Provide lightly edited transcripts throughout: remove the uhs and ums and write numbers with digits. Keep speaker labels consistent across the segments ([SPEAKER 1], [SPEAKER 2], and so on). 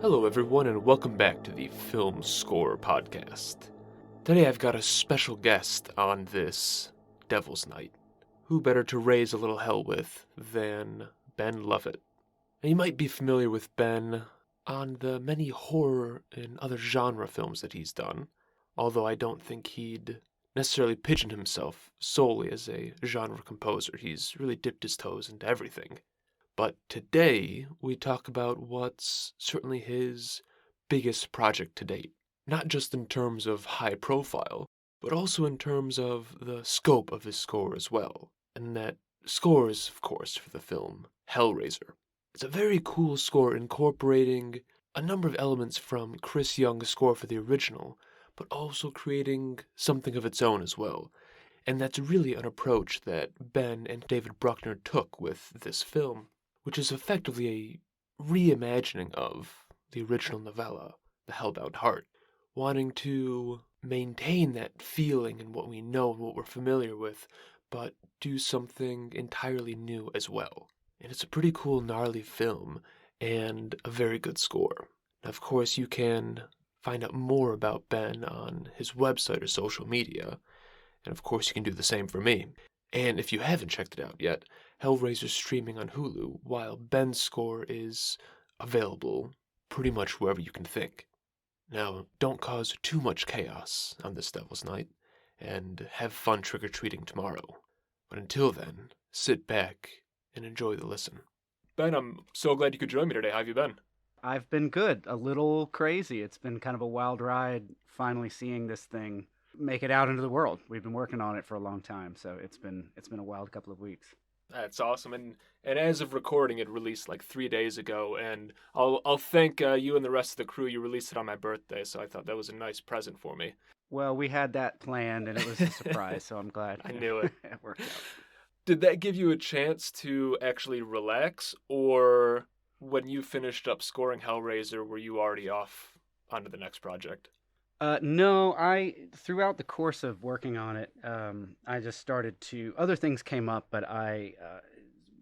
[SPEAKER 1] Hello, everyone, and welcome back to the Film Score Podcast. Today I've got a special guest on this Devil's Night. Who better to raise a little hell with than Ben Lovett? And you might be familiar with Ben on the many horror and other genre films that he's done, although I don't think he'd necessarily pigeon himself solely as a genre composer. He's really dipped his toes into everything. But today, we talk about what's certainly his biggest project to date. Not just in terms of high profile, but also in terms of the scope of his score as well. And that score is, of course, for the film Hellraiser. It's a very cool score incorporating a number of elements from Chris Young's score for the original, but also creating something of its own as well. And that's really an approach that Ben and David Bruckner took with this film, which is effectively a reimagining of the original novella, The Hellbound Heart, wanting to maintain that feeling and what we know and what we're familiar with, but do something entirely new as well. And it's a pretty cool, gnarly film, and a very good score. Now, of course, you can find out more about Ben on his website or social media, and of course you can do the same for me. And if you haven't checked it out yet, Hellraiser's streaming on Hulu, while Ben's score is available pretty much wherever you can think. Now, don't cause too much chaos on this Devil's Night, and have fun trick-or-treating tomorrow. But until then, sit back and enjoy the listen. Ben, I'm so glad you could join me today. How have you been?
[SPEAKER 2] I've been good. A little crazy. It's been kind of a wild ride finally seeing this thing make it out into the world. We've been working on it for a long time, so it's been a wild couple of weeks.
[SPEAKER 1] That's awesome, and as of recording, it released like 3 days ago, and I'll thank you and the rest of the crew. You released it on my birthday, so I thought that was a nice present for me.
[SPEAKER 2] Well, we had that planned, and it was a surprise, so I'm glad.
[SPEAKER 1] I knew it.
[SPEAKER 2] It worked out.
[SPEAKER 1] Did that give you a chance to actually relax, or when you finished up scoring Hellraiser, were you already off onto the next project?
[SPEAKER 2] No, throughout the course of working on it, I just started to, other things came up, but I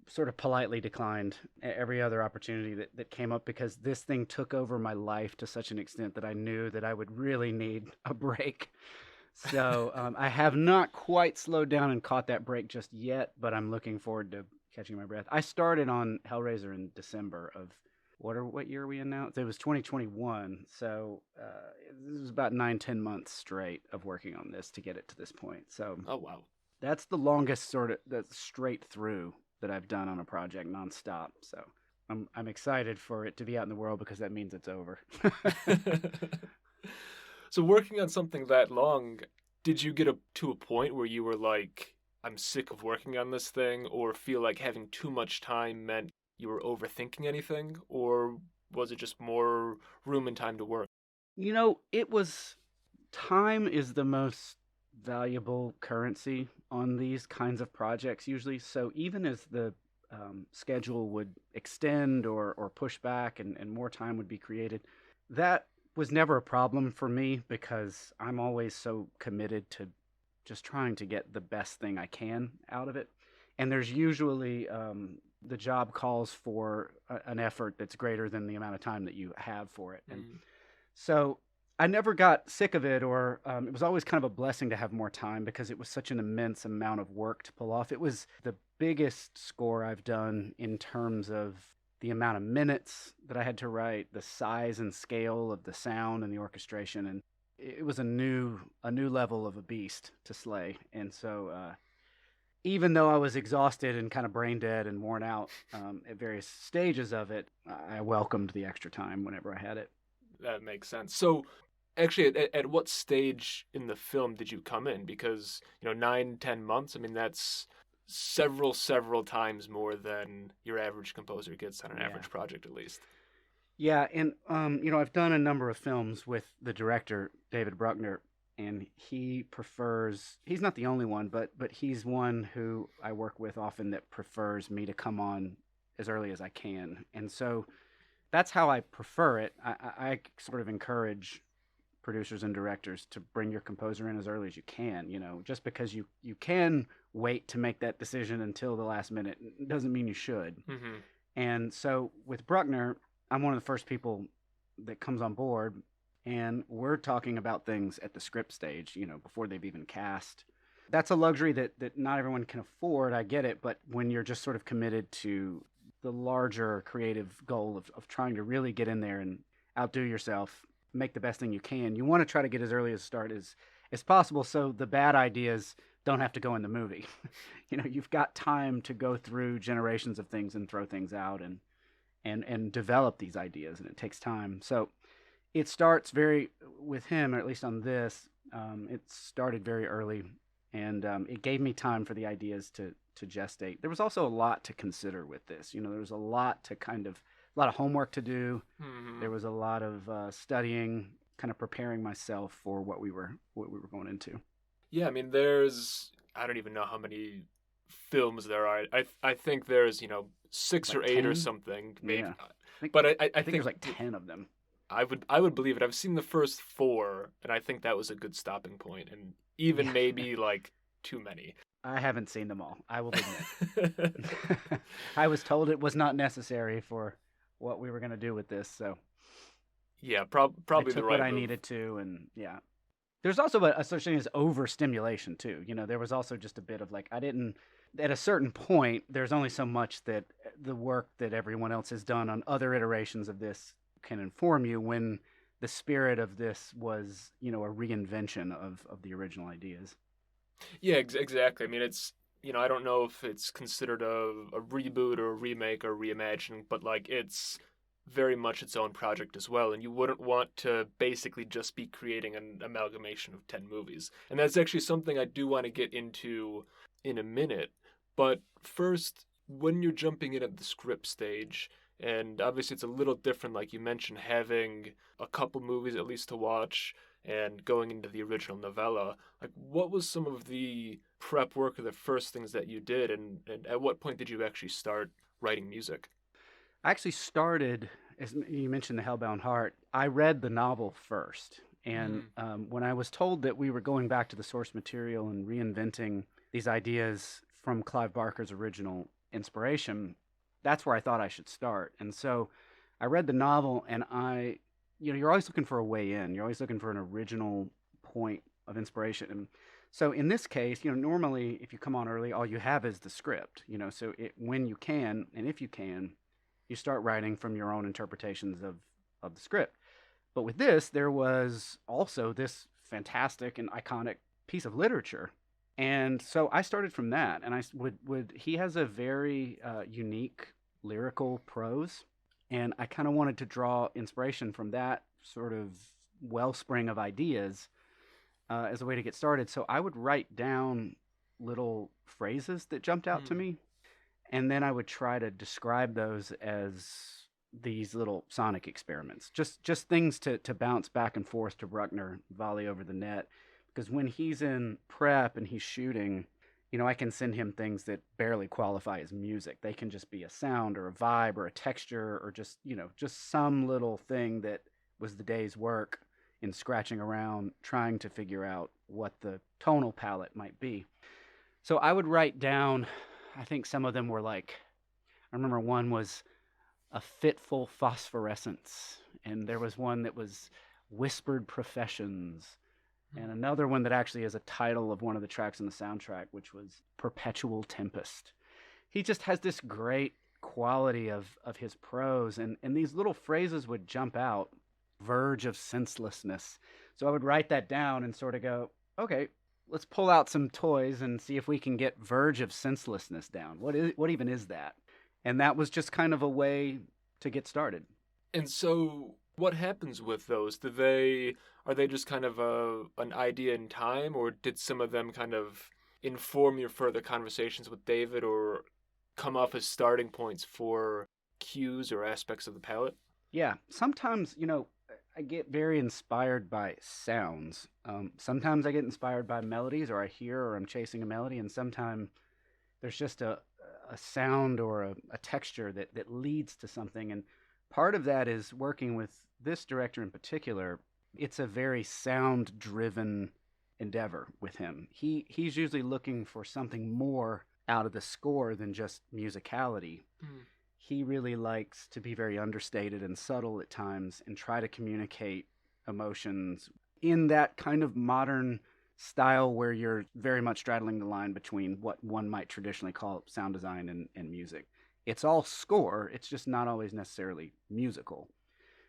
[SPEAKER 2] sort of politely declined every other opportunity that came up because this thing took over my life to such an extent that I knew that I would really need a break. So I have not quite slowed down and caught that break just yet, but I'm looking forward to catching my breath. I started on Hellraiser in December of what year are we in now? It was 2021, so this was about 9-10 months straight of working on this to get it to this point. So
[SPEAKER 1] Oh, wow.
[SPEAKER 2] that's the longest sort of that's straight through that I've done on a project nonstop. So I'm excited for it to be out in the world because that means it's over.
[SPEAKER 1] So working on something that long, did you get to a point where you were like, I'm sick of working on this thing, or feel like having too much time meant you were overthinking anything, or was it just more room and time to work?
[SPEAKER 2] It was time is the most valuable currency on these kinds of projects usually. So even as the schedule would extend or push back and more time would be created, that was never a problem for me because I'm always so committed to just trying to get the best thing I can out of it. And there's usually the job calls for an effort that's greater than the amount of time that you have for it. And so I never got sick of it, or it was always kind of a blessing to have more time because it was such an immense amount of work to pull off. It was the biggest score I've done in terms of the amount of minutes that I had to write, the size and scale of the sound and the orchestration, and it was a new level of a beast to slay. And so even though I was exhausted and kind of brain dead and worn out at various stages of it, I welcomed the extra time whenever I had it.
[SPEAKER 1] That makes sense. So actually, at what stage in the film did you come in? Because, 9-10 months, I mean, that's several times more than your average composer gets on an average project, at least.
[SPEAKER 2] Yeah, and I've done a number of films with the director David Bruckner, and he's not the only one, but he's one who I work with often that prefers me to come on as early as I can, and so that's how I prefer it. I sort of encourage producers and directors to bring your composer in as early as you can. Just because you can wait to make that decision until the last minute doesn't mean you should.
[SPEAKER 1] Mm-hmm.
[SPEAKER 2] And so with Bruckner, I'm one of the first people that comes on board, and we're talking about things at the script stage, before they've even cast. That's a luxury that not everyone can afford. I get it, but when you're just sort of committed to the larger creative goal of trying to really get in there and outdo yourself, make the best thing you can, you want to try to get as early a start as possible so the bad ideas don't have to go in the movie. You've got time to go through generations of things and throw things out and develop these ideas, and it takes time. So it starts with him, or at least on this, it started very early, and it gave me time for the ideas to gestate. There was also a lot to consider with this. There was a lot of homework to do.
[SPEAKER 1] Mm-hmm.
[SPEAKER 2] There was a lot of studying, kind of preparing myself for what we were going into.
[SPEAKER 1] Yeah, I mean, I don't even know how many films there are. I think there's, 6
[SPEAKER 2] Like
[SPEAKER 1] or 8 or
[SPEAKER 2] 10?
[SPEAKER 1] something, maybe.
[SPEAKER 2] Yeah.
[SPEAKER 1] But I
[SPEAKER 2] think
[SPEAKER 1] think
[SPEAKER 2] there's like 10 of them.
[SPEAKER 1] I would believe it. I've seen the first 4, and I think that was a good stopping point, and even maybe like too many.
[SPEAKER 2] I haven't seen them all, I will admit. I was told it was not necessary for what we were going to do with this, so
[SPEAKER 1] Yeah, probably
[SPEAKER 2] I
[SPEAKER 1] the
[SPEAKER 2] took
[SPEAKER 1] right
[SPEAKER 2] what I
[SPEAKER 1] move.
[SPEAKER 2] needed to, and yeah. There's also a such thing as overstimulation too. There was also just a bit of like, at a certain point, there's only so much that the work that everyone else has done on other iterations of this can inform you, when the spirit of this was, a reinvention of the original ideas.
[SPEAKER 1] Yeah, exactly. I mean, it's, I don't know if it's considered a reboot or a remake or reimagining, but like it's very much its own project as well, and you wouldn't want to basically just be creating an amalgamation of 10 movies. And that's actually something I do want to get into in a minute. But first, when you're jumping in at the script stage, and obviously it's a little different, like you mentioned, having a couple movies at least to watch and going into the original novella, like what was some of the prep work or the first things that you did, and at what point did you actually start writing music?
[SPEAKER 2] I actually started, as you mentioned, the Hellbound Heart. I read the novel first, and
[SPEAKER 1] Mm.
[SPEAKER 2] when I was told that we were going back to the source material and reinventing these ideas from Clive Barker's original inspiration, that's where I thought I should start. And so I read the novel, and you're always looking for a way in. You're always looking for an original point of inspiration. And so in this case, normally if you come on early, all you have is the script. So when you can, and if you can, you start writing from your own interpretations of the script. But with this, there was also this fantastic and iconic piece of literature. And so I started from that, and he has a very unique lyrical prose, and I kind of wanted to draw inspiration from that sort of wellspring of ideas as a way to get started. So I would write down little phrases that jumped out to
[SPEAKER 1] Mm.
[SPEAKER 2] me, and then I would try to describe those as these little sonic experiments, just things to bounce back and forth to Bruckner, volley over the net. Because when he's in prep and he's shooting, I can send him things that barely qualify as music. They can just be a sound or a vibe or a texture, or just some little thing that was the day's work in scratching around trying to figure out what the tonal palette might be. So I would write down, I think some of them were like, I remember one was a fitful phosphorescence, and there was one that was whispered professions, and another one that actually is a title of one of the tracks on the soundtrack, which was Perpetual Tempest. He just has this great quality of his prose, and these little phrases would jump out. Verge of senselessness. So I would write that down and sort of go, okay, let's pull out some toys and see if we can get verge of senselessness down. What even is that? And that was just kind of a way to get started.
[SPEAKER 1] And so, what happens with those? Are they just kind of an idea in time, or did some of them kind of inform your further conversations with David, or come off as starting points for cues or aspects of the palette?
[SPEAKER 2] Yeah, sometimes, I get very inspired by sounds. Sometimes I get inspired by melodies, or I hear or I'm chasing a melody, and sometimes there's just a sound or a texture that leads to something. And part of that is working with this director in particular. It's a very sound driven endeavor with him. He's usually looking for something more out of the score than just musicality.
[SPEAKER 1] Mm.
[SPEAKER 2] he really likes to be very understated and subtle at times and try to communicate emotions in that kind of modern style where you're very much straddling the line between what one might traditionally call sound design and music. It's all score, it's just not always necessarily musical.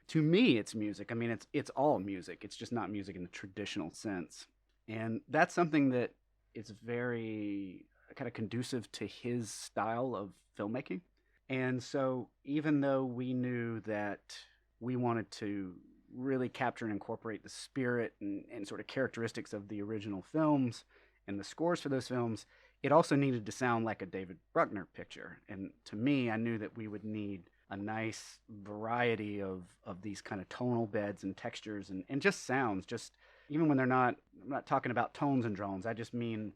[SPEAKER 2] To me, it's music. I mean, it's all music. It's just not music in the traditional sense. And that's something that is very kind of conducive to his style of filmmaking. And so, even though we knew that we wanted to really capture and incorporate the spirit and sort of characteristics of the original films and the scores for those films, it also needed to sound like a David Bruckner picture. And to me, I knew that we would need a nice variety of these kind of tonal beds and textures and just sounds. Just even when I'm not talking about tones and drones. I just mean,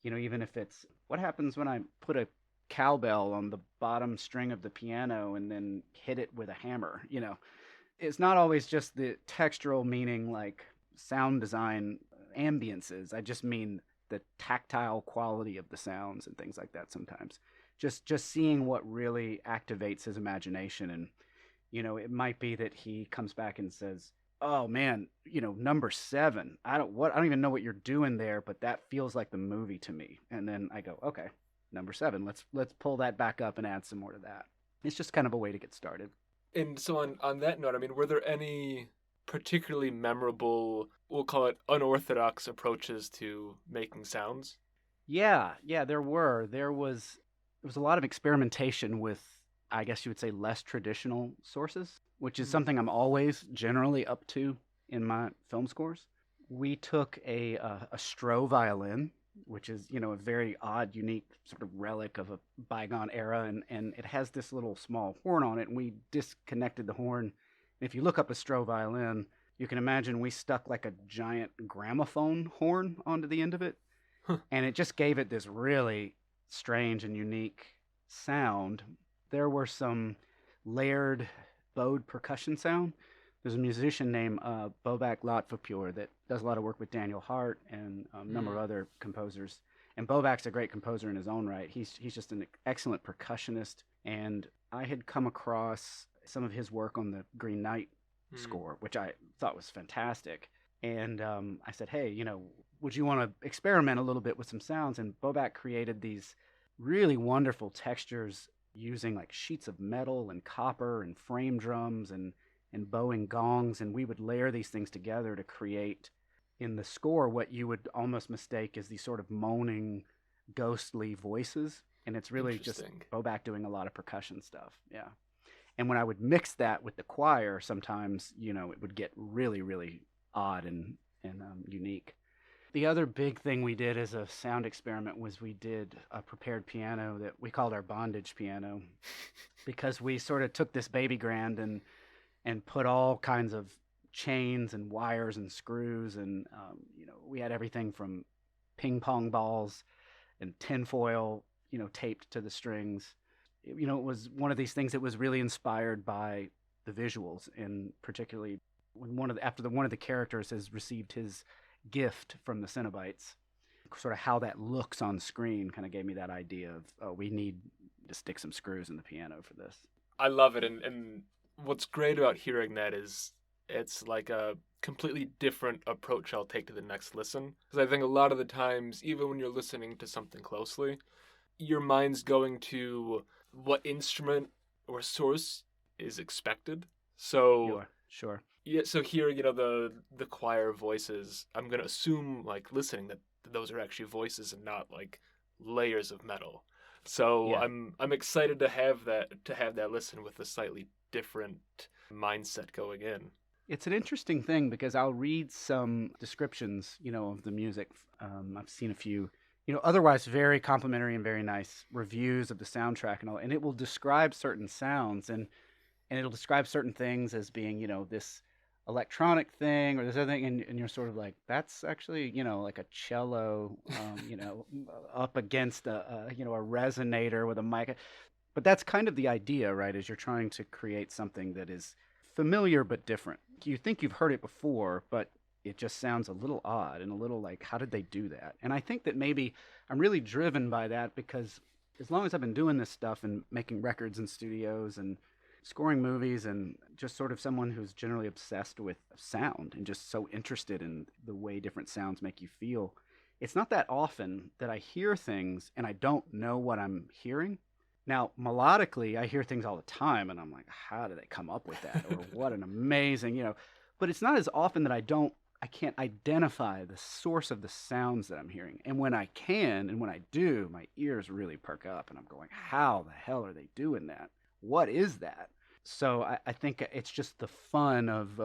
[SPEAKER 2] even if it's what happens when I put a cowbell on the bottom string of the piano and then hit it with a hammer. It's not always just the textural meaning like sound design ambiances. I just mean the tactile quality of the sounds and things like that sometimes. Just seeing what really activates his imagination. And it might be that he comes back and says, oh man, number 7, I don't even know what you're doing there, but that feels like the movie to me. And then I go, okay, number 7, let's pull that back up and add some more to that. It's just kind of a way to get started.
[SPEAKER 1] And so on that note, I mean, were there any particularly memorable, we'll call it unorthodox approaches to making sounds?
[SPEAKER 2] Yeah, there were. There was a lot of experimentation with, I guess you would say, less traditional sources, which is something I'm always generally up to in my film scores. We took a Stroh violin, which is, a very odd, unique sort of relic of a bygone era, and it has this little small horn on it, and we disconnected the horn. And if you look up a Stroh violin, you can imagine we stuck like a giant gramophone horn onto the end of it, and it just gave it this really strange and unique sound. There were some layered bowed percussion sound. There's a musician named Bobak Lotfapur that does a lot of work with Daniel Hart and a number of other composers. And Bobak's a great composer in his own right. He's just an excellent percussionist. And I had come across some of his work on the Green Knight score, which I thought was fantastic. And I said, hey, would you want to experiment a little bit with some sounds? And Bobak created these really wonderful textures using like sheets of metal and copper and frame drums and bowing gongs, and we would layer these things together to create in the score what you would almost mistake as these sort of moaning, ghostly voices. And it's really just Bobak doing a lot of percussion stuff. Yeah. And when I would mix that with the choir, sometimes, it would get really, really odd and unique. The other big thing we did as a sound experiment was we did a prepared piano that we called our bondage piano because we sort of took this baby grand and put all kinds of chains and wires and screws and we had everything from ping pong balls and tinfoil taped to the strings. It was one of these things that was really inspired by the visuals, and particularly when one of the characters has received his gift from the Cenobites, sort of how that looks on screen kind of gave me that idea of we need to stick some screws in the piano for this.
[SPEAKER 1] I love it, and what's great about hearing that is it's like a completely different approach I'll take to the next listen. Because I think a lot of the times, even when you're listening to something closely, your mind's going to what instrument or source is expected. So
[SPEAKER 2] Sure.
[SPEAKER 1] Yeah, so here, the choir voices, I'm going to assume, like, listening, that those are actually voices and not, like, layers of metal. So
[SPEAKER 2] Yeah.
[SPEAKER 1] I'm excited to have that listen with a slightly different mindset going in.
[SPEAKER 2] It's an interesting thing because I'll read some descriptions, of the music. I've seen a few, otherwise very complimentary and very nice reviews of the soundtrack and all, and it will describe certain sounds and it'll describe certain things as being, this electronic thing or this other thing, and you're sort of like, that's actually, like a cello, up against a resonator with a mic. But that's kind of the idea, right? Is you're trying to create something that is familiar but different. You think you've heard it before, but it just sounds a little odd and a little like, how did they do that? And I think that maybe I'm really driven by that because As long as I've been doing this stuff and making records in studios and scoring movies and just sort of someone who's generally obsessed with sound and just so interested in the way different sounds make you feel, it's not that often that I hear things and I don't know what I'm hearing. Now, melodically, I hear things all the time and I'm like, how did they come up with that? Or what an amazing, but it's not as often that I can't identify the source of the sounds that I'm hearing. And when I can, and when I do, my ears really perk up and I'm going, how the hell are they doing that? What is that? So I think it's just the fun of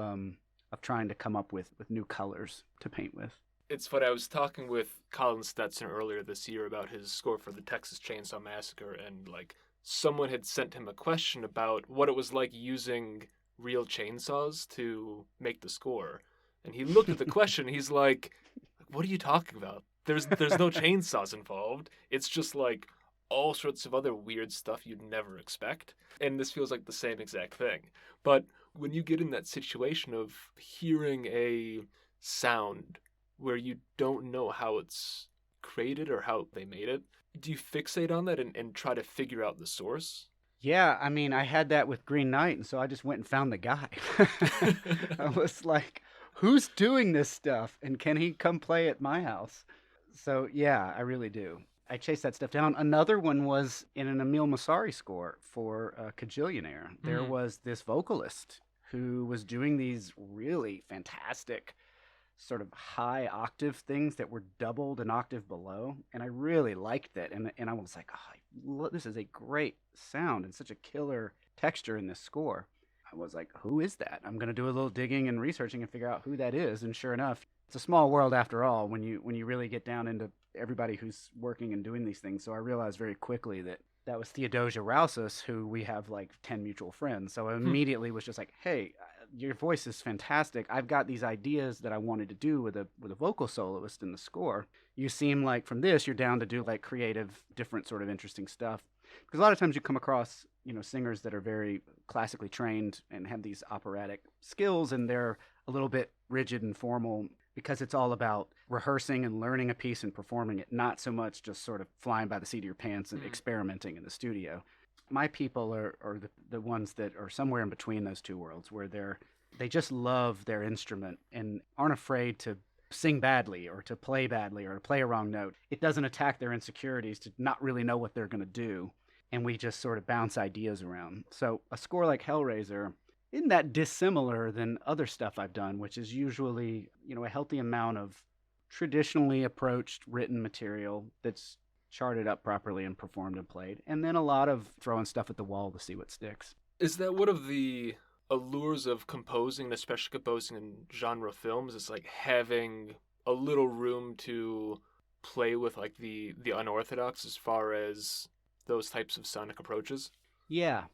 [SPEAKER 2] trying to come up with new colors to paint with.
[SPEAKER 1] It's funny, I was talking with Colin Stetson earlier this year about his score for the Texas Chainsaw Massacre, and like someone had sent him a question about what it was like using real chainsaws to make the score. And he looked at the question, he's like, what are you talking about? There's no chainsaws involved. It's just like all sorts of other weird stuff you'd never expect. And this feels like the same exact thing. But when you get in that situation of hearing a sound where you don't know how it's created or how they made it, do you fixate on that and try to figure out the source?
[SPEAKER 2] Yeah, I mean, I had that with Green Knight, and so I just went and found the guy. I was like, who's doing this stuff, and can he come play at my house? So, yeah, I really do. I chased that stuff down. Another one was in an Emil Massari score for Kajillionaire. There was this vocalist who was doing these really fantastic sort of high octave things that were doubled an octave below, and I really liked that. And I was like, oh, this is a great sound and such a killer texture in this score. I was like, who is that? I'm going to do a little digging and researching and figure out who that is. And sure enough, it's a small world after all when you really get down into everybody who's working and doing these things. So I realized very quickly that was Theodosia Roussos, who we have like 10 mutual friends. So I immediately was just like, hey, your voice is fantastic. I've got these ideas that I wanted to do with a vocal soloist in the score. You seem like from this, you're down to do like creative, different sort of interesting stuff. Because a lot of times you come across, singers that are very classically trained and have these operatic skills, and they're a little bit rigid and formal because it's all about rehearsing and learning a piece and performing it, not so much just sort of flying by the seat of your pants and experimenting in the studio. My people are the ones that are somewhere in between those two worlds, where they just love their instrument and aren't afraid to sing badly or to play badly or to play a wrong note. It doesn't attack their insecurities to not really know what they're going to do, and we just sort of bounce ideas around. So a score like Hellraiser isn't that dissimilar than other stuff I've done, which is usually, a healthy amount of traditionally approached written material that's charted up properly and performed and played, and then a lot of throwing stuff at the wall to see what sticks.
[SPEAKER 1] Is that one of the allures of composing, especially composing in genre films, is like having a little room to play with like the unorthodox as far as those types of sonic approaches?
[SPEAKER 2] Yeah.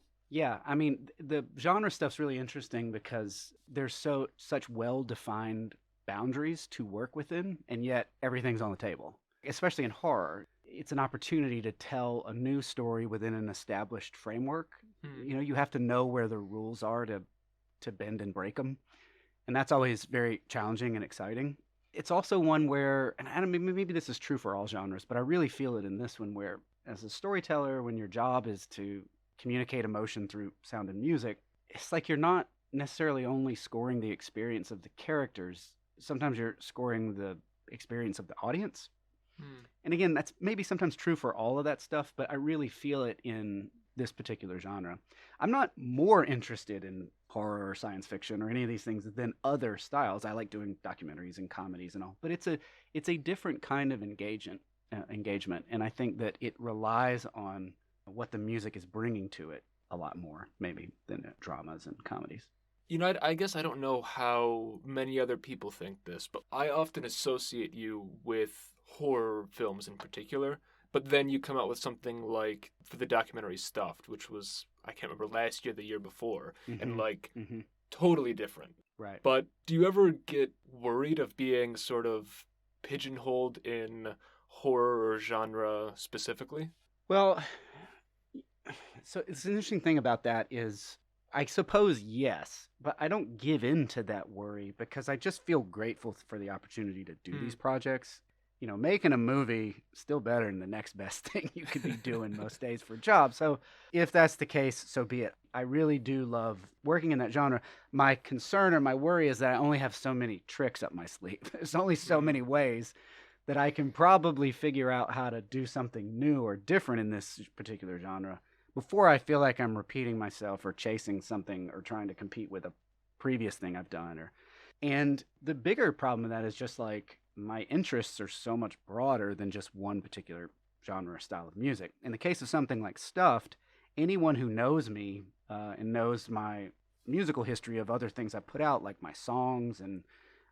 [SPEAKER 2] I mean, the genre stuff's really interesting because there's such well-defined boundaries to work within, and yet everything's on the table. Especially in horror, it's an opportunity to tell a new story within an established framework. You have to know where the rules are to bend and break them, and that's always very challenging and exciting. It's also one where, and I don't mean, maybe this is true for all genres, but I really feel it in this one, where as a storyteller, when your job is to communicate emotion through sound and music, it's like you're not necessarily only scoring the experience of the characters. Sometimes you're scoring the experience of the audience. And again, that's maybe sometimes true for all of that stuff, but I really feel it in this particular genre. I'm not more interested in horror or science fiction or any of these things than other styles. I like doing documentaries and comedies and all, but it's a different kind of engagement, and I think that it relies on what the music is bringing to it a lot more, maybe, than dramas and comedies.
[SPEAKER 1] I guess I don't know how many other people think this, but I often associate you with horror films in particular, but then you come out with something like for the documentary Stuffed, which was, I can't remember, last year, the year before, and totally different.
[SPEAKER 2] Right.
[SPEAKER 1] But do you ever get worried of being sort of pigeonholed in horror or genre specifically?
[SPEAKER 2] Well, so it's an interesting thing about that is, I suppose yes, but I don't give in to that worry because I just feel grateful for the opportunity to do these projects. making a movie still better than the next best thing you could be doing most days for a job. So if that's the case, so be it. I really do love working in that genre. My concern or my worry is that I only have so many tricks up my sleeve. There's only so many ways that I can probably figure out how to do something new or different in this particular genre before I feel like I'm repeating myself or chasing something or trying to compete with a previous thing I've done. And the bigger problem with that is just like my interests are so much broader than just one particular genre or style of music. In the case of something like Stuffed, anyone who knows me and knows my musical history of other things I put out, like my songs and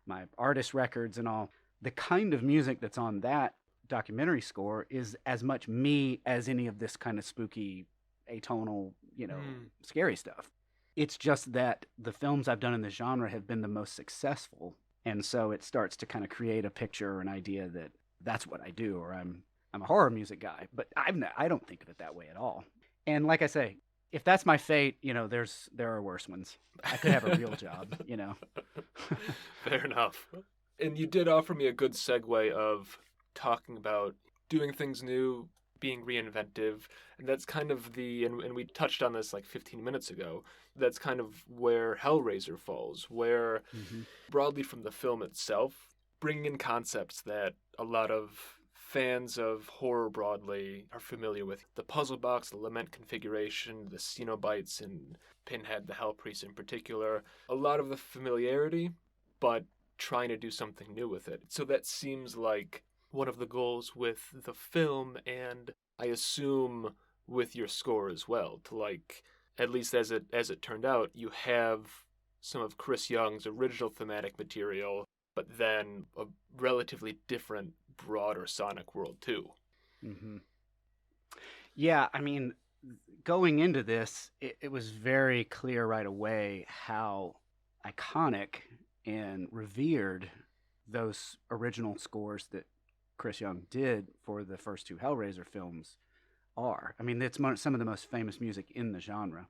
[SPEAKER 2] my artist records and all, the kind of music that's on that documentary score is as much me as any of this kind of spooky, atonal, scary stuff. It's just that the films I've done in this genre have been the most successful. And so it starts to kind of create a picture or an idea that that's what I do, or I'm a horror music guy. But I don't think of it that way at all. And like I say, if that's my fate, there are worse ones. I could have a real job.
[SPEAKER 1] Fair enough. And you did offer me a good segue of talking about doing things new, being reinventive, and that's kind of and we touched on this like 15 minutes ago, that's kind of where Hellraiser falls, where broadly from the film itself, bringing in concepts that a lot of fans of horror broadly are familiar with. The puzzle box, the lament configuration, the Cenobites and Pinhead, the Hell Priest in particular, a lot of the familiarity, but trying to do something new with it. So that seems like one of the goals with the film, and I assume with your score as well, to like, at least as it turned out, you have some of Chris Young's original thematic material, but then a relatively different, broader sonic world too.
[SPEAKER 2] Yeah, I mean, going into this, it was very clear right away how iconic and revered those original scores that Chris Young did for the first two Hellraiser films are. I mean, it's some of the most famous music in the genre.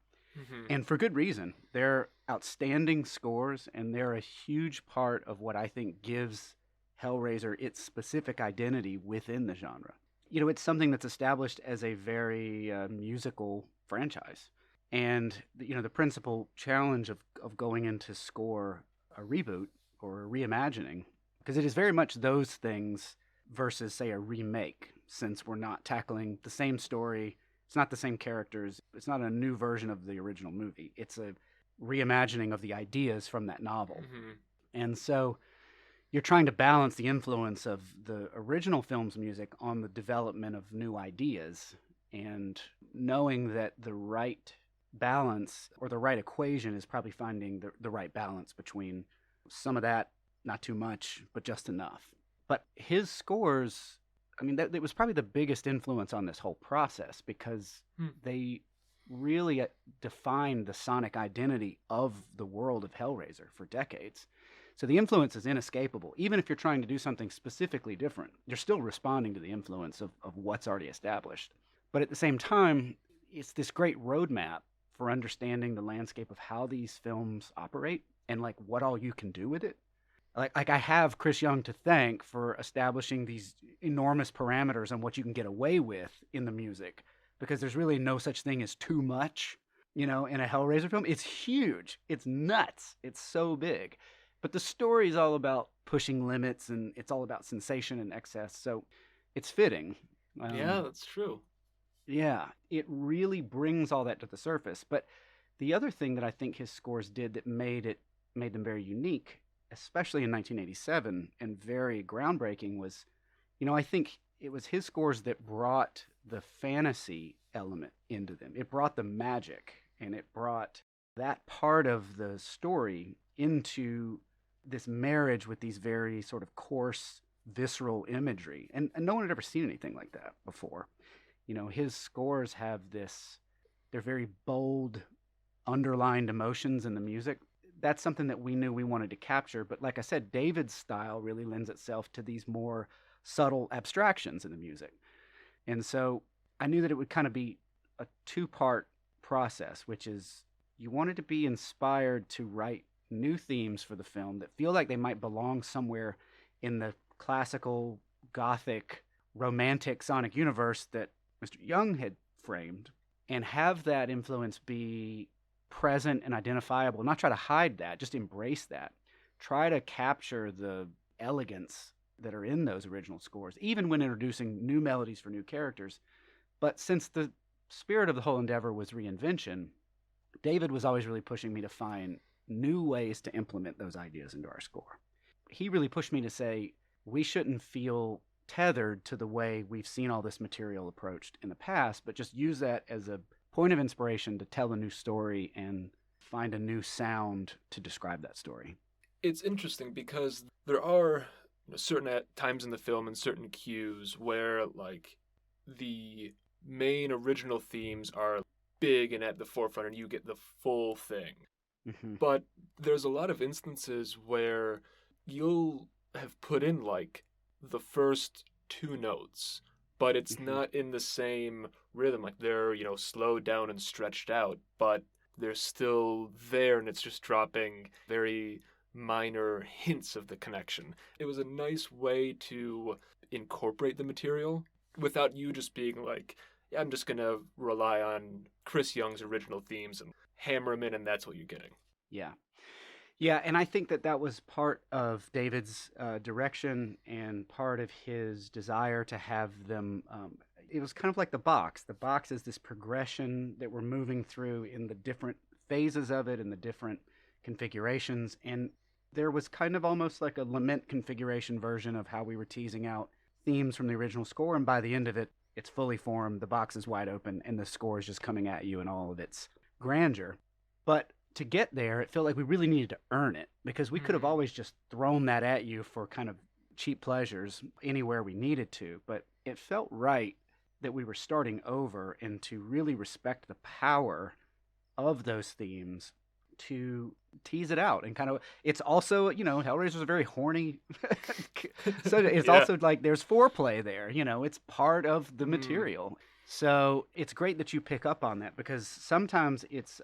[SPEAKER 2] And for good reason. They're outstanding scores, and they're a huge part of what I think gives Hellraiser its specific identity within the genre. It's something that's established as a very musical franchise. And, the principal challenge of going into score a reboot or a reimagining, because it is very much those things versus, say, a remake, since we're not tackling the same story. It's not the same characters. It's not a new version of the original movie. It's a reimagining of the ideas from that novel. And so you're trying to balance the influence of the original film's music on the development of new ideas, and knowing that the right balance or the right equation is probably finding the right balance between some of that, not too much, but just enough. But his scores, I mean, that was probably the biggest influence on this whole process, because they really defined the sonic identity of the world of Hellraiser for decades. So the influence is inescapable. Even if you're trying to do something specifically different, you're still responding to the influence of what's already established. But at the same time, it's this great roadmap for understanding the landscape of how these films operate and like what all you can do with it. Like I have Chris Young to thank for establishing these enormous parameters on what you can get away with in the music, because there's really no such thing as too much, in a Hellraiser film. It's huge. It's nuts. It's so big. But the story is all about pushing limits, and it's all about sensation and excess. So it's fitting.
[SPEAKER 1] Yeah, that's true.
[SPEAKER 2] Yeah, it really brings all that to the surface. But the other thing that I think his scores did that made them very unique, especially in 1987, and very groundbreaking, was, I think it was his scores that brought the fantasy element into them. It brought the magic, and it brought that part of the story into this marriage with these very sort of coarse, visceral imagery. And no one had ever seen anything like that before. His scores have they're very bold, underlined emotions in the music. That's something that we knew we wanted to capture. But like I said, David's style really lends itself to these more subtle abstractions in the music. And so I knew that it would kind of be a two-part process, which is you wanted to be inspired to write new themes for the film that feel like they might belong somewhere in the classical gothic, romantic sonic universe that Mr. Young had framed, and have that influence be present and identifiable. Not try to hide that, just embrace that. Try to capture the elegance that are in those original scores, even when introducing new melodies for new characters. But since the spirit of the whole endeavor was reinvention, David was always really pushing me to find new ways to implement those ideas into our score. He really pushed me to say, we shouldn't feel tethered to the way we've seen all this material approached in the past, but just use that as a point of inspiration to tell a new story and find a new sound to describe that story.
[SPEAKER 1] It's interesting because there are certain times in the film and certain cues where, like, the main original themes are big and at the forefront and you get the full thing.
[SPEAKER 2] Mm-hmm.
[SPEAKER 1] But there's a lot of instances where you'll have put in, like, the first two notes, but it's
[SPEAKER 2] Mm-hmm.
[SPEAKER 1] not in the same rhythm. Like, they're, slowed down and stretched out, but they're still there, and it's just dropping very minor hints of the connection. It was a nice way to incorporate the material without you just being like, yeah, I'm just going to rely on Chris Young's original themes and hammer them in, and that's what you're getting.
[SPEAKER 2] Yeah. Yeah, and I think that was part of David's direction and part of his desire to have them. It was kind of like the box. The box is this progression that we're moving through in the different phases of it and the different configurations. And there was kind of almost like a lament configuration version of how we were teasing out themes from the original score. And by the end of it, it's fully formed, the box is wide open, and the score is just coming at you in all of its grandeur. But to get there, it felt like we really needed to earn it, because we could have always just thrown that at you for kind of cheap pleasures anywhere we needed to. But it felt right that we were starting over and to really respect the power of those themes to tease it out. And kind of, it's also, Hellraiser's a very horny, so it's also like there's foreplay there, it's part of the material. So it's great that you pick up on that, because sometimes it's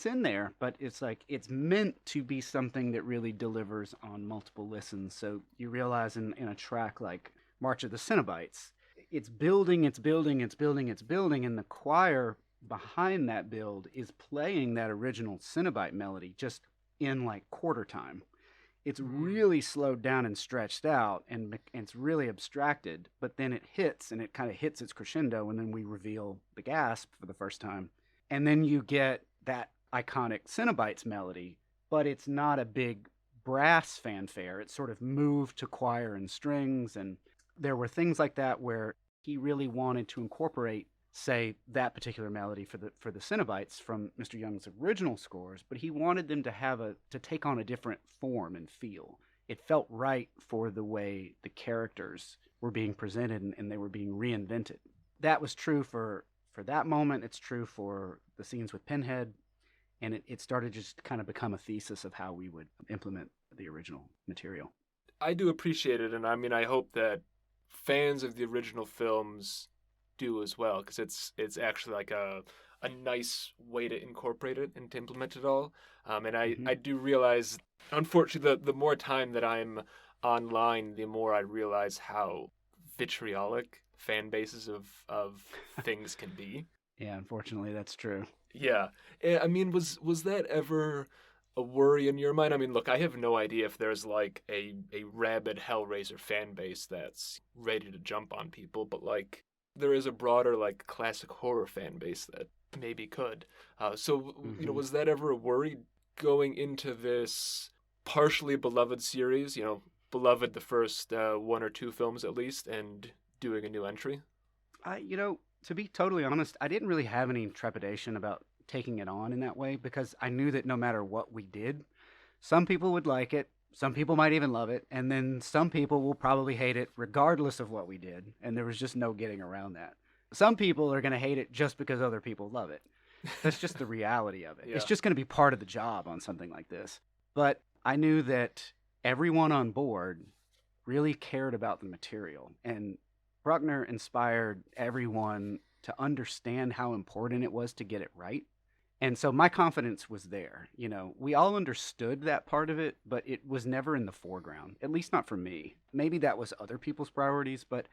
[SPEAKER 2] in there, but it's like it's meant to be something that really delivers on multiple listens. So you realize in a track like March of the Cenobites, it's building, and the choir behind that build is playing that original Cenobite melody just in like quarter time. It's really slowed down and stretched out, and it's really abstracted, but then it hits, and it kind of hits its crescendo, and then we reveal the gasp for the first time. And then you get that iconic Cenobites melody, but it's not a big brass fanfare. It's sort of moved to choir and strings, and there were things like that where he really wanted to incorporate, say, that particular melody for the Cenobites from Mr. Young's original scores, but he wanted them to take on a different form and feel. It felt right for the way the characters were being presented and they were being reinvented. That was true for that moment. It's true for the scenes with Pinhead, and it started just to kind of become a thesis of how we would implement the original material.
[SPEAKER 1] I do appreciate it, and I mean, I hope that fans of the original films do as well, because it's actually like a nice way to incorporate it and to implement it all. And I do realize, unfortunately, the more time that I'm online, the more I realize how vitriolic fan bases of things can be.
[SPEAKER 2] Yeah, unfortunately, that's true.
[SPEAKER 1] Yeah. I mean, was that ever a worry in your mind? I mean, look, I have no idea if there's like a rabid Hellraiser fan base that's ready to jump on people, but like, there is a broader, like, classic horror fan base that maybe could. So, was that ever a worry going into this partially beloved series? Beloved the first one or two films at least, and doing a new entry?
[SPEAKER 2] To be totally honest, I didn't really have any trepidation about taking it on in that way, because I knew that no matter what we did, some people would like it. Some people might even love it, and then some people will probably hate it regardless of what we did, and there was just no getting around that. Some people are going to hate it just because other people love it. That's just the reality of it.
[SPEAKER 1] Yeah.
[SPEAKER 2] It's just going to be part of the job on something like this. But I knew that everyone on board really cared about the material, and Bruckner inspired everyone to understand how important it was to get it right. And so my confidence was there. We all understood that part of it, but it was never in the foreground, at least not for me. Maybe that was other people's priorities, but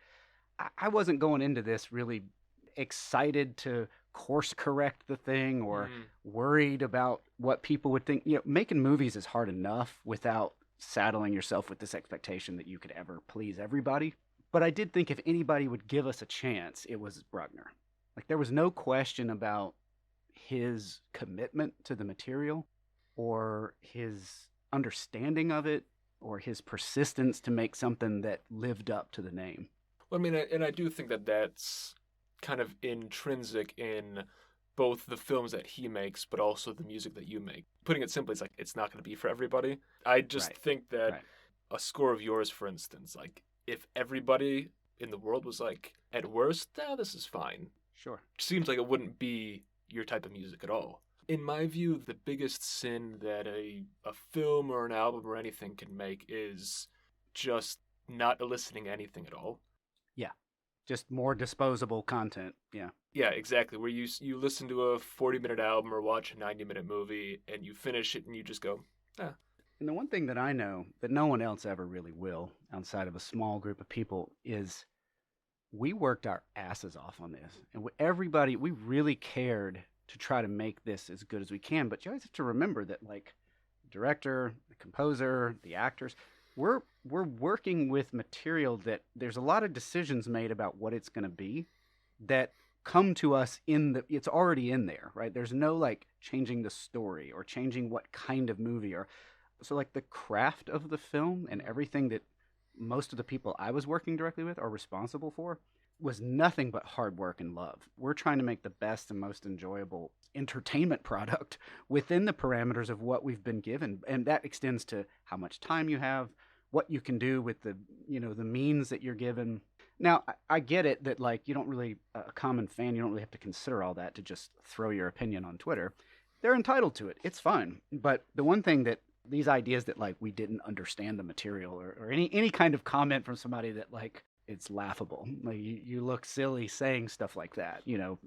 [SPEAKER 2] I wasn't going into this really excited to course correct the thing or worried about what people would think. Making movies is hard enough without saddling yourself with this expectation that you could ever please everybody. But I did think if anybody would give us a chance, it was Bruckner. Like, there was no question about his commitment to the material or his understanding of it or his persistence to make something that lived up to the name.
[SPEAKER 1] Well, I mean, and I do think that that's kind of intrinsic in both the films that he makes, but also the music that you make. Putting it simply, it's like, it's not going to be for everybody. I just think that a score of yours, for instance, like, if everybody in the world was like, at worst, this is fine.
[SPEAKER 2] Sure.
[SPEAKER 1] Seems like it wouldn't be your type of music at all. In my view, the biggest sin that a film or an album or anything can make is just not eliciting anything at all.
[SPEAKER 2] Yeah. Just more disposable content. Yeah.
[SPEAKER 1] Yeah, exactly. Where you listen to a 40-minute album or watch a 90-minute movie and you finish it and you just go, ah.
[SPEAKER 2] And the one thing that I know that no one else ever really will, outside of a small group of people, is we worked our asses off on this. And we really cared to try to make this as good as we can. But you always have to remember that, like, the director, the composer, the actors, we're working with material that there's a lot of decisions made about what it's going to be that come to us it's already in there, right? There's no, like, changing the story or changing what kind of movie or... So, like, the craft of the film and everything that most of the people I was working directly with are responsible for was nothing but hard work and love. We're trying to make the best and most enjoyable entertainment product within the parameters of what we've been given. And that extends to how much time you have, what you can do with the means that you're given. Now, I get it that, like, you don't really, a common fan, you don't really have to consider all that to just throw your opinion on Twitter. They're entitled to it. It's fine. But the one thing that these ideas that, like, we didn't understand the material or any kind of comment from somebody that, like, it's laughable. Like, you look silly saying stuff like that,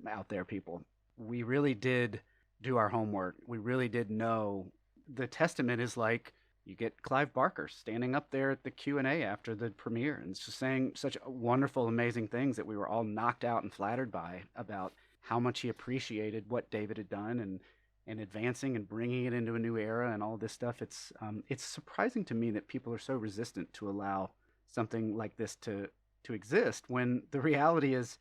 [SPEAKER 2] out there, people. We really did do our homework. We really did know. The testament is, like, you get Clive Barker standing up there at the Q&A after the premiere and just saying such wonderful, amazing things that we were all knocked out and flattered by about how much he appreciated what David had done and advancing and bringing it into a new era and all this stuff. It's surprising to me that people are so resistant to allow something like this to exist when the reality is,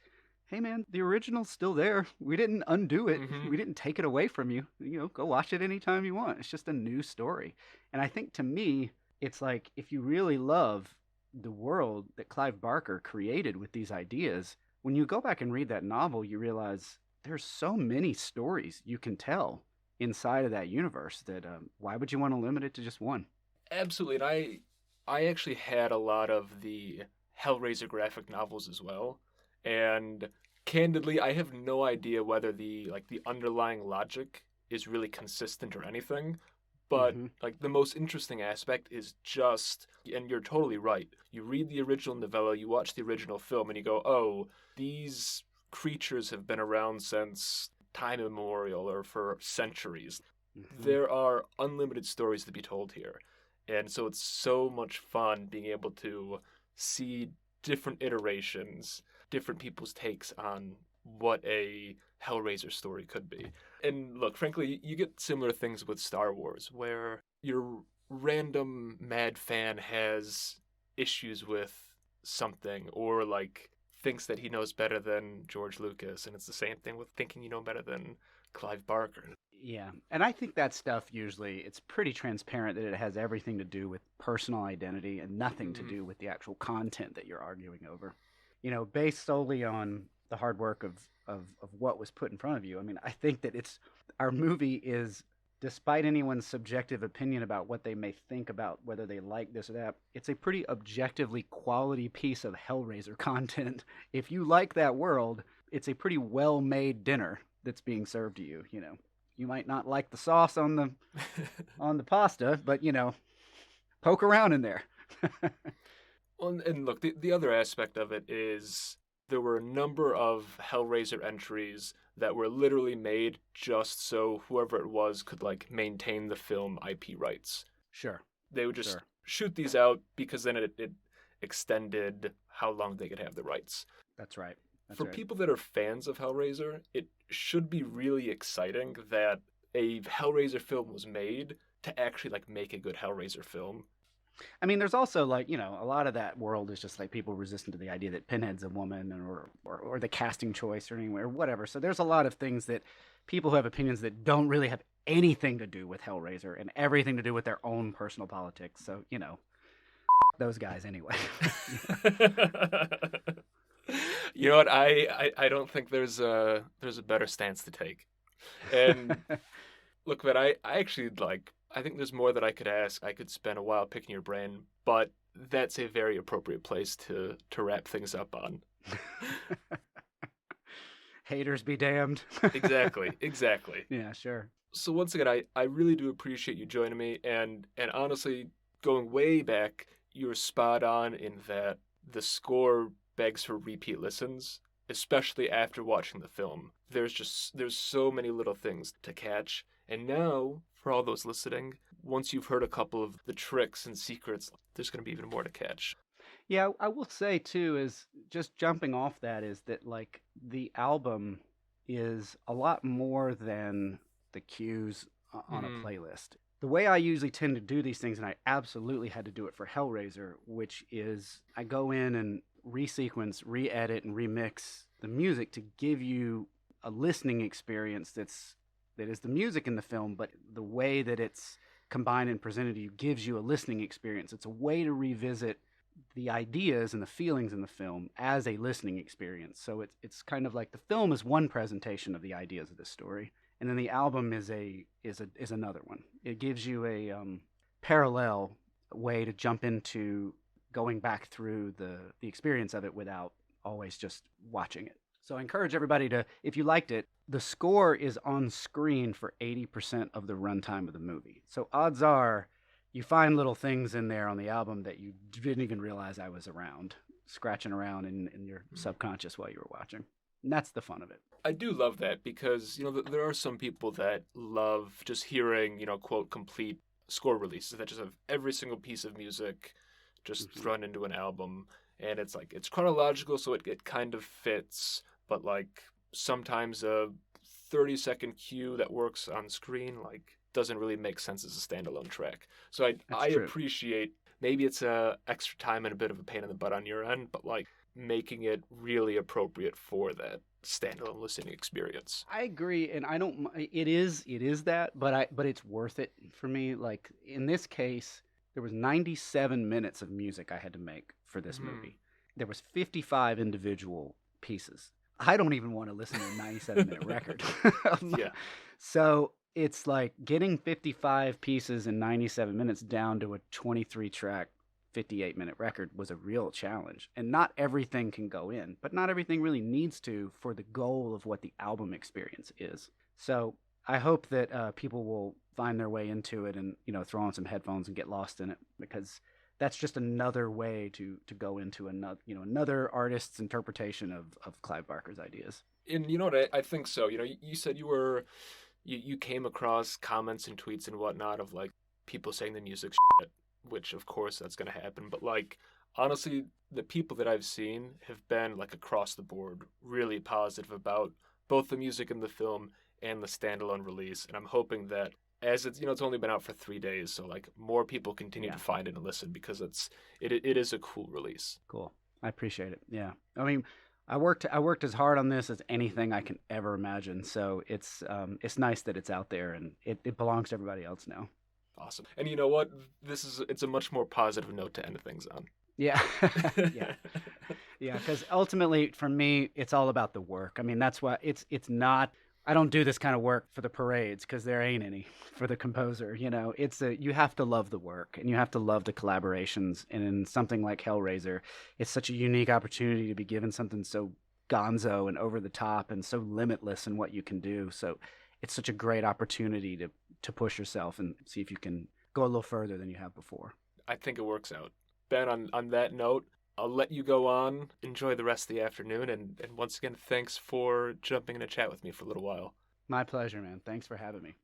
[SPEAKER 2] hey man, the original's still there. We didn't undo it. Mm-hmm. We didn't take it away from you. Go watch it anytime you want. It's just a new story. And I think, to me, it's like, if you really love the world that Clive Barker created with these ideas, when you go back and read that novel, you realize there's so many stories you can tell inside of that universe that why would you want to limit it to just one?
[SPEAKER 1] Absolutely. And I actually had a lot of the Hellraiser graphic novels as well. And candidly, I have no idea whether the underlying logic is really consistent or anything. But like, the most interesting aspect is just, and you're totally right, you read the original novella, you watch the original film, and you go, oh, these creatures have been around since time immemorial or for centuries. Mm-hmm. There are unlimited stories to be told here. And so it's so much fun being able to see different iterations, different people's takes on what a Hellraiser story could be. And look, frankly, you get similar things with Star Wars, where your random mad fan has issues with something, or like thinks that he knows better than George Lucas, and it's the same thing with thinking you know better than Clive Barker.
[SPEAKER 2] Yeah, and I think that stuff usually, it's pretty transparent that it has everything to do with personal identity and nothing to do with the actual content that you're arguing over. Based solely on the hard work of what was put in front of you. I mean, I think that our movie is, despite anyone's subjective opinion about what they may think about whether they like this or that, it's a pretty objectively quality piece of Hellraiser content. If you like that world, it's a pretty well-made dinner that's being served to you. You might not like the sauce on the pasta, but poke around in there.
[SPEAKER 1] Well, and look, the other aspect of it is there were a number of Hellraiser entries that were literally made just so whoever it was could like maintain the film IP rights.
[SPEAKER 2] Sure.
[SPEAKER 1] They would just
[SPEAKER 2] Sure.
[SPEAKER 1] shoot these out because then it extended how long they could have the rights.
[SPEAKER 2] That's right.
[SPEAKER 1] For people that are fans of Hellraiser, it should be really exciting that a Hellraiser film was made to actually like make a good Hellraiser film.
[SPEAKER 2] I mean, there's also like, you know, a lot of that world is just like people resistant to the idea that Pinhead's a woman or the casting choice or anywhere, whatever. So there's a lot of things that people who have opinions that don't really have anything to do with Hellraiser and everything to do with their own personal politics. So, you know, those guys anyway.
[SPEAKER 1] You know what? I don't think there's a better stance to take. And look, man, I actually like. I think there's more that I could ask. I could spend a while picking your brain, but that's a very appropriate place to wrap things up on.
[SPEAKER 2] Haters be damned.
[SPEAKER 1] Exactly.
[SPEAKER 2] Yeah, sure.
[SPEAKER 1] So once again, I really do appreciate you joining me, and honestly, going way back, you were spot on in that the score begs for repeat listens, especially after watching the film. There's so many little things to catch, and now for all those listening, once you've heard a couple of the tricks and secrets, there's going to be even more to catch.
[SPEAKER 2] Yeah, I will say too, is just jumping off that, is that like the album is a lot more than the cues on a playlist. The way I usually tend to do these things, and I absolutely had to do it for Hellraiser, which is I go in and resequence, re-edit, and remix the music to give you a listening experience that is the music in the film, but the way that it's combined and presented to you gives you a listening experience. It's a way to revisit the ideas and the feelings in the film as a listening experience. So it's kind of like the film is one presentation of the ideas of the story, and then the album is another one. It gives you a parallel way to jump into going back through the experience of it without always just watching it. So I encourage everybody to, if you liked it, the score is on screen for 80% of the runtime of the movie. So odds are you find little things in there on the album that you didn't even realize I was around, scratching around in your subconscious while you were watching. And that's the fun of it.
[SPEAKER 1] I do love that because, you know, there are some people that love just hearing, you know, quote, complete score releases that just have every single piece of music just thrown into an album. And it's like, it's chronological, so it kind of fits. But like sometimes a 30-second cue that works on screen like doesn't really make sense as a standalone track. So I appreciate, maybe it's a extra time and a bit of a pain in the butt on your end, but like making it really appropriate for that standalone listening experience.
[SPEAKER 2] I agree, and I don't. It is that, but it's worth it for me. Like in this case, there was 97 minutes of music I had to make for this movie. There was 55 individual pieces. I don't even want to listen to a 97-minute record.
[SPEAKER 1] Yeah.
[SPEAKER 2] So it's like getting 55 pieces in 97 minutes down to a 23-track, 58-minute record was a real challenge. And not everything can go in, but not everything really needs to for the goal of what the album experience is. So I hope that people will find their way into it and, you know, throw on some headphones and get lost in it, because that's just another way to go into another artist's interpretation of Clive Barker's ideas.
[SPEAKER 1] And you know what, I think so. You know, you said you came across comments and tweets and whatnot of like people saying the music's shit, which of course that's going to happen. But like, honestly, the people that I've seen have been like across the board really positive about both the music in the film and the standalone release. And I'm hoping that as it's, you know, it's only been out for 3 days, so like more people continue to find it and listen, because it is a cool release.
[SPEAKER 2] Cool. I appreciate it. Yeah. I mean, I worked as hard on this as anything I can ever imagine. So it's nice that it's out there and it belongs to everybody else now.
[SPEAKER 1] Awesome. And you know what? It's a much more positive note to end things on.
[SPEAKER 2] Yeah. Yeah. Yeah. Because ultimately, for me, it's all about the work. I mean, that's why it's not. I don't do this kind of work for the parades, because there ain't any for the composer. You know, you have to love the work and you have to love the collaborations. And in something like Hellraiser, it's such a unique opportunity to be given something so gonzo and over the top and so limitless in what you can do. So it's such a great opportunity to push yourself and see if you can go a little further than you have before.
[SPEAKER 1] I think it works out. Ben, on that note, I'll let you go on. Enjoy the rest of the afternoon, and once again, thanks for jumping in a chat with me for a little while.
[SPEAKER 2] My pleasure, man. Thanks for having me.